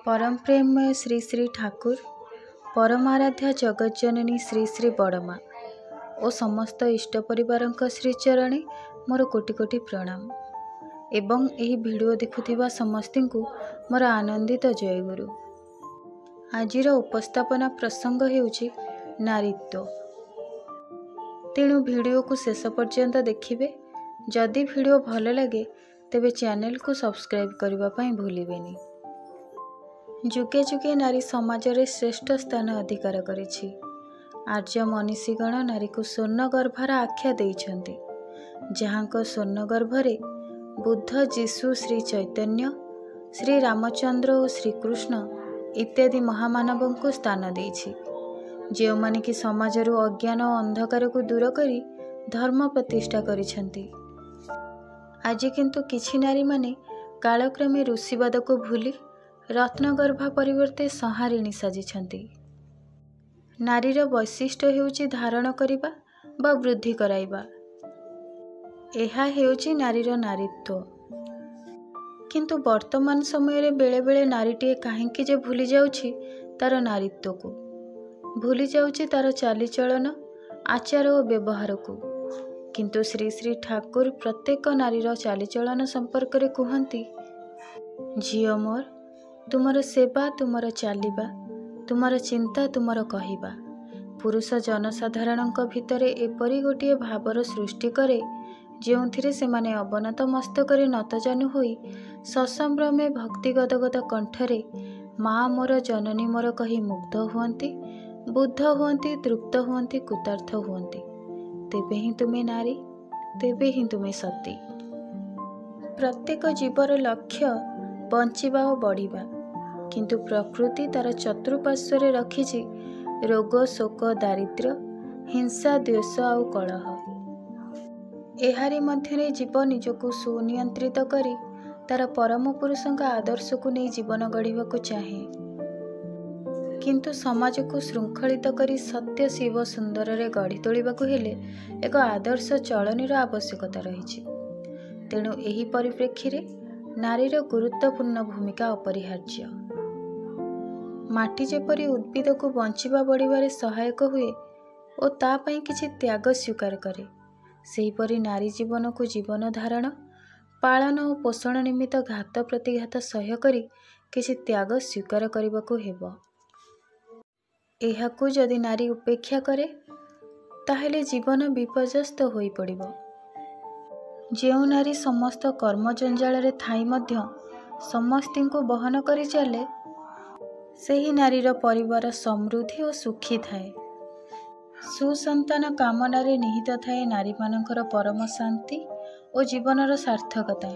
परम प्रेममय श्री श्री ठाकुर परमाराध्या जगज्जननी श्री श्री बड़मा और समस्त इष्ट परिवार श्रीचरणे मोर कोटि कोटि प्रणाम एवं यही वीडियो देखुथिबा समस्त को मोर आनंदित जयगुरु। आजिर उपस्थापना प्रसंग हेउछि नारीत्व। तेणु वीडियो को शेष पर्यंत देखिबे। जदि वीडियो भल लगे तेबे चैनल को सब्सक्राइब करबा पई भूलिबेनी। जुगे जुगे नारी समाज रे श्रेष्ठ स्थान अधिकार करिछि। आर्य मनीषीगण नारी को स्वर्ण गर्भार आख्या देइछन्ति, जहाँको स्वर्ण गर्भरे बुद्ध, जीशु, श्री चैतन्य, श्री रामचंद्र और श्रीकृष्ण इत्यादि महामानव को स्थान देइछि, जो माने कि समाज रु अज्ञान और अंधकार को दूर करी धर्म प्रतिष्ठा करिछन्ति। आज किंतु किछि नारी माने कालक्रमे ऋषिवाद को भूली रत्नगर्भा परिवर्ते संहारिणी साजिछन्ति। नारीर वैशिष्ट्य हेउछि धारण करिबा बा वृद्धि कराइबा। एहा हेउछि नारीर नारीत्व। किंतु वर्तमान समय रे बेले बेले नारीटीए काहेकि जे भूली जाउछि तार नारीत्व को, भूली जाउछि तार चालीचलन, आचार और व्यवहार को। किंतु श्री श्री ठाकुर प्रत्येक नारीर चालीचलन संपर्क रे कहन्ति, झियो मोर तुमर सेवा, तुमर चालिबा, तुमर चिंता, तुमर कहिबा पुरुष जनसाधारणक भितरे एपरी गोटिए भावर सृष्टि करे जोंथिरे सेमाने अवनत मस्तकरे नतजानु होई ससंभ्रमे भक्तिगदगद कंठरे माँ मोर जननी मोर कही मुग्ध हुअन्ति, बुद्ध हुअन्ति, तृप्त हुअन्ति, कृतार्थ हुअन्ति। तेबे ही तुमे नारी, तेबे ही तुमे सती। प्रत्येक जीवर लक्ष्य बंचिबा और बढ़िबा, किंतु प्रकृति तार चतुर्पार्श्वरे रखिछि रोग, शोक, दारिद्र्य, हिंसा, द्वेष और कलह। एहारी मध्यरे जीव निजको सुनियंत्रित करी तार परम पुरुषଙ୍କ आदर्श को नहीं जीवन गढ़िबा को चाहे, किंतु समाज को श्रृंखलित करी सत्य शिव सुंदर रे गढ़ी तोलिबाकु हेले एक आदर्श चलनीर आवश्यकता रहिछि। तेणु एही परिप्रेक्षी रे नारीर गुरुत्वपूर्ण भूमिका अपरिहार्य। माटी जेपरी उद्भिद को बंचिबा बढ़िबारे सहायक हुए और ता पई किछि त्याग स्वीकार करे, सेहीपरि नारी जीवन को जीवन धारण, पालन और पोषण निमित्त घात प्रतिघात सह्य करी किछि त्याग स्वीकार करबाकु हेबो। एहाकु जदि नारी उपेक्षा करे ताहेले जीवन विपर्यस्त होई पड़िबो। जेउ नारी समस्त कर्म जंजाल रे थाई मध्य समस्ती को बहन करी चले, सेही नारीर परिवार समृद्धि और सुखी थाए। सुसंतान कामनारे निहित थाए नारी मानकर परम शांति और जीवनर सार्थकता।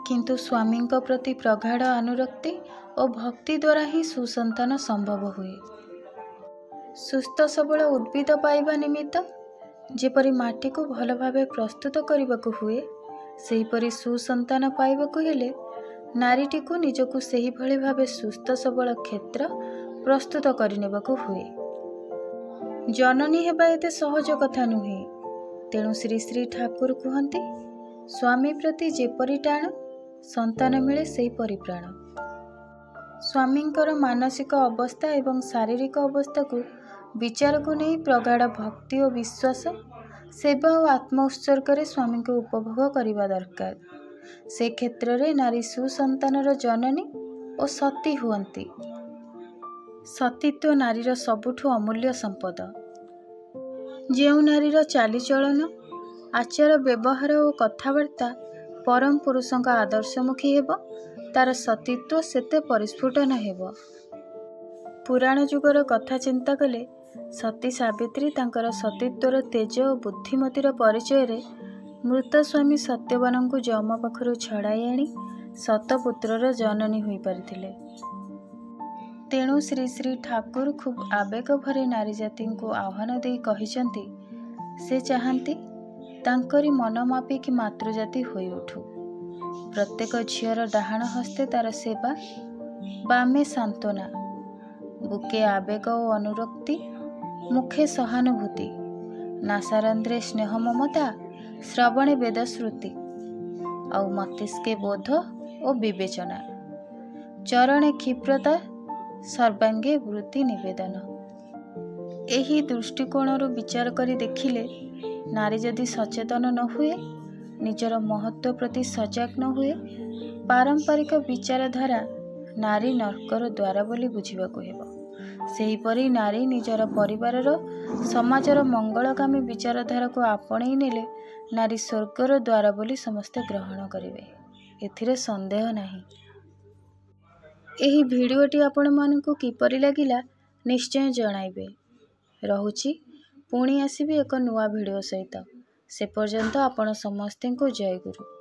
किंतु स्वामी प्रति प्रगाढ़ अनुरक्ति और भक्ति द्वारा ही सुसंतान संभव हुए। सुस्थ सबल उद्भिद पाइबा निमित्त जेपरी माटी को भल भावे प्रस्तुत करबाकू हुए, सेहीपरि सुसंतान पाइबाकू हेले नारीटी को निजको सही भली भावे सुस्थ सबल क्षेत्र प्रस्तुत करनेबाकू हुए। जननी हेबा एते सहज कथा नुहे। तेणु श्री श्री ठाकुर कहन्ति, स्वामी प्रति जेपरि टाण संतान मिले सेही परिप्राण। स्वामींकर मानसिक अवस्था एवं शारीरिक अवस्था को विचार को नहीं प्रगाढ़ भक्ति और विश्वास, सेवा और आत्म उत्सर्ग स्वामी को उपभोग करने दरकार। से क्षेत्र रे नारी सुसंतानर जननी और सती हुअन्ति। सतीत्व नारीर सबुठु अमूल्य संपद। जेउ नारीर चालीचलन, आचार, व्यवहार और कथबार्ता परम पुरुषଙ୍କ आदर्शमुखी हेब, तार सतीत्व सेते परिस्फुटन हेब। पुराण जुगर कथा चिंता कले सती सावित्री तांकर सतीत्वर तेज और बुद्धिमतीर परिचय रे मृत स्वामी सत्यवान को जम पाखरु छड़ाई आनी सतपुत्रर जननी होई परिथिले। तेणु श्री श्री ठाकुर खूब आवेग भरे नारी जाति को आह्वान दे कहिसंती, से चाहती तांकरी मन मापी कि मातृजाति होई उठू। प्रत्येक झीर डाहाण हस्ते तार सेवा, बामे सांत्वना, बुके आवेग और अनुरक्ति, मुखे सहानुभूति, नासारंध्रे स्नेह ममता, श्रवणे वेद श्रुति, और मस्तिष्के बोध और विवेचना। ଚରଣେ କ୍ଷିପ୍ରତା ସର୍ବାଙ୍ଗେ ବୃତ୍ତି ନିବେଦନ। ଏହି ଦୃଷ୍ଟିକୋଣରୁ ବିଚାର କରି ଦେଖିଲେ ନାରୀ ଯଦି ସଚେତନ ନ ହୁଏ, ନିଜର ମହତ୍ତ୍ୱ ପ୍ରତି ସଜାଗ ନ ହୁଏ, ପାରମ୍ପରିକ ବିଚାରଧାରା ନାରୀ ନର୍କର ଦ୍ୱାର ବୋଲି ବୁଝିବାକୁ ହେବ। ସେହିପରି ନାରୀ ନିଜର ପରିବାରର ସମାଜର ମଙ୍ଗଳକାମୀ ବିଚାରଧାରାକୁ ଆପଣେଇ ନେଲେ ନାରୀ ସ୍ୱର୍ଗର ଦ୍ୱାର ବୋଲି ସମସ୍ତେ ଗ୍ରହଣ କରିବେ, ଏଥିରେ ସନ୍ଦେହ ନାହିଁ। ଏହି ଭିଡ଼ିଓଟି ଆପଣମାନଙ୍କୁ କିପରି ଲାଗିଲା ନିଶ୍ଚୟ ଜଣାଇବେ। ରହୁଛି, ପୁଣି ଆସିବି ଏକ ନୂଆ ଭିଡ଼ିଓ ସହିତ। ସେ ପର୍ଯ୍ୟନ୍ତ ଆପଣ ସମସ୍ତଙ୍କୁ ଜୟ ଗୁରୁ।